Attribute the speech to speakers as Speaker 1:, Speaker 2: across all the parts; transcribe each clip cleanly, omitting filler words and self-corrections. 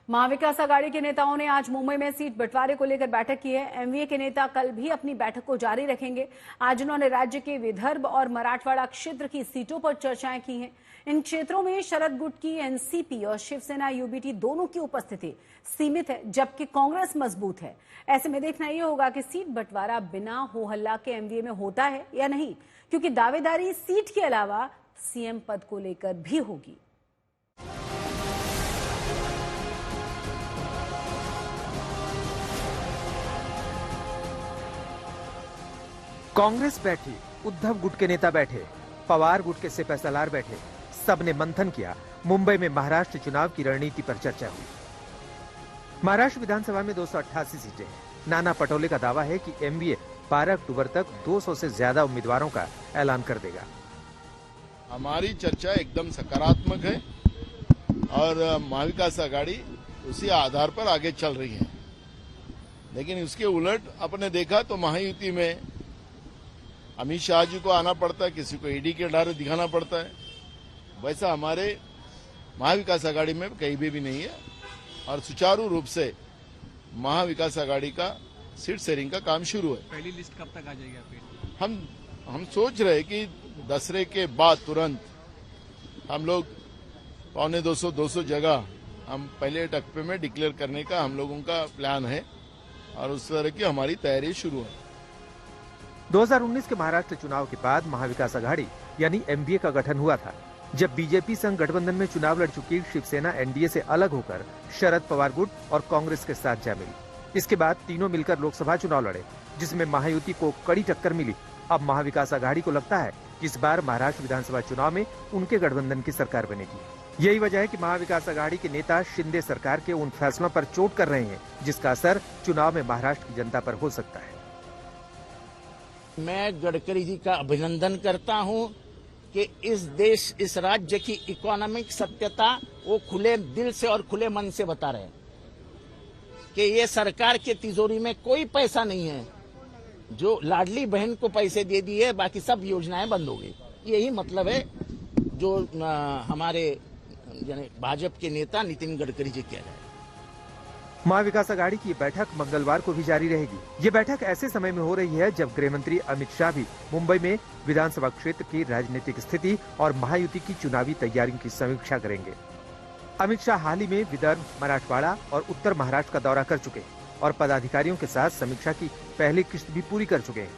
Speaker 1: महाविकास आघाड़ी के नेताओं ने आज मुंबई में सीट बंटवारे को लेकर बैठक की है। एमवीए के नेता कल भी अपनी बैठक को जारी रखेंगे। आज उन्होंने राज्य के विदर्भ और मराठवाड़ा क्षेत्र की सीटों पर चर्चाएं की हैं। इन क्षेत्रों में शरद गुट की एनसीपी और शिवसेना यूबीटी दोनों की उपस्थिति सीमित है, जबकि कांग्रेस मजबूत है। ऐसे में देखना यह होगा कि सीट बंटवारा बिना हो हल्ला के एमवीए में होता है या नहीं, क्योंकि दावेदारी सीट के अलावा सीएम पद को लेकर भी होगी।
Speaker 2: कांग्रेस बैठी, उद्धव गुट के नेता बैठे, पवार गुट के सिपहसालार बैठे, सबने मंथन किया। मुंबई में महाराष्ट्र चुनाव की रणनीति पर चर्चा हुई। महाराष्ट्र विधानसभा में 288 सीटें हैं। नाना पटोले का दावा है कि एमवीए 12 अक्टूबर तक 200 से ज्यादा उम्मीदवारों का ऐलान कर देगा।
Speaker 3: हमारी चर्चा एकदम सकारात्मक है और महाविकास आघाड़ी उसी आधार पर आगे चल रही है। लेकिन उसके उलट आपने देखा तो महायुति में अमित शाह जी को आना पड़ता है, किसी को ईडी के डर दिखाना पड़ता है। वैसा हमारे महाविकास आघाड़ी में कहीं भी नहीं है और सुचारू रूप से महाविकास आघाड़ी का सीट शेयरिंग का काम शुरू है।
Speaker 4: पहली लिस्ट कब तक आ जाएगी आपकी?
Speaker 3: हम सोच रहे कि दसरे के बाद तुरंत हम लोग 200 जगह हम पहले टप्पे में डिक्लेयर करने का हम लोगों का प्लान है और उस तरह की हमारी तैयारी शुरू है।
Speaker 2: 2019 के महाराष्ट्र चुनाव के बाद महाविकास आघाड़ी यानी एमवीए का गठन हुआ था, जब बीजेपी संग गठबंधन में चुनाव लड़ चुकी शिवसेना एनडीए से अलग होकर शरद पवार गुट और कांग्रेस के साथ जा मिली। इसके बाद तीनों मिलकर लोकसभा चुनाव लड़े, जिसमें महायुति को कड़ी टक्कर मिली। अब महाविकास आघाड़ी को लगता है कि इस बार महाराष्ट्र विधानसभा चुनाव में उनके गठबंधन की सरकार बनेगी। यही वजह है कि महाविकास आघाड़ी के नेता शिंदे सरकार के उन फैसलों पर चोट कर रहे हैं, जिसका असर चुनाव में महाराष्ट्र की जनता पर हो सकता है।
Speaker 5: मैं गडकरी जी का अभिनंदन करता हूं कि इस राज्य की इकोनॉमिक सत्यता वो खुले दिल से और खुले मन से बता रहे हैं कि ये सरकार के तिजोरी में कोई पैसा नहीं है। जो लाडली बहन को पैसे दे दिए, बाकी सब योजनाएं बंद हो गई। यही मतलब है जो हमारे भाजपा के नेता नितिन गडकरी जी कह रहे हैं।
Speaker 2: महाविकास आघाड़ी की बैठक मंगलवार को भी जारी रहेगी। ये बैठक ऐसे समय में हो रही है जब गृह मंत्री अमित शाह भी मुंबई में विधानसभा क्षेत्र की राजनीतिक स्थिति और महायुति की चुनावी तैयारियों की समीक्षा करेंगे। अमित शाह हाल ही में विदर्भ, मराठवाड़ा और उत्तर महाराष्ट्र का दौरा कर चुके हैं और पदाधिकारियों के साथ समीक्षा की पहली किस्त भी पूरी कर चुके हैं।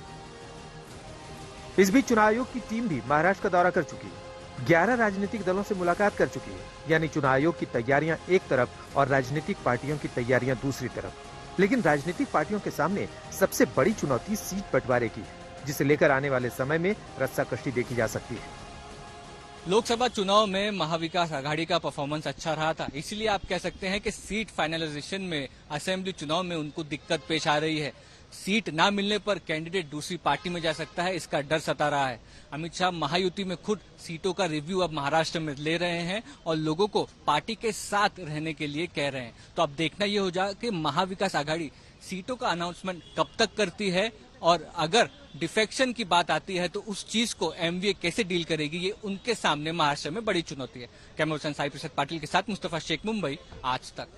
Speaker 2: इस बीच चुनाव आयोग की टीम भी महाराष्ट्र का दौरा कर चुकी है। 11 राजनीतिक दलों से मुलाकात कर चुकी है, यानी चुनाव आयोग की तैयारियां एक तरफ और राजनीतिक पार्टियों की तैयारियां दूसरी तरफ। लेकिन राजनीतिक पार्टियों के सामने सबसे बड़ी चुनौती सीट बंटवारे की है, जिसे लेकर आने वाले समय में रस्साकशी देखी जा सकती है।
Speaker 4: लोकसभा चुनाव में महाविकास आघाड़ी का परफॉर्मेंस अच्छा रहा था, इसलिए आप कह सकते हैं कि सीट फाइनलाइजेशन में असेंबली चुनाव में उनको दिक्कत पेश आ रही है। सीट ना मिलने पर कैंडिडेट दूसरी पार्टी में जा सकता है, इसका डर सता रहा है। अमित शाह महायुति में खुद सीटों का रिव्यू अब महाराष्ट्र में ले रहे हैं और लोगों को पार्टी के साथ रहने के लिए कह रहे हैं। तो अब देखना यह हो जाए कि महाविकास आघाड़ी सीटों का अनाउंसमेंट कब तक करती है और अगर डिफेक्शन की बात आती है तो उस चीज को एमवीए कैसे डील करेगी, ये उनके सामने महाराष्ट्र में बड़ी चुनौती है। कैमरा पर्सन साई प्रसाद पाटिल के साथ मुस्तफा शेख, मुंबई, आज तक।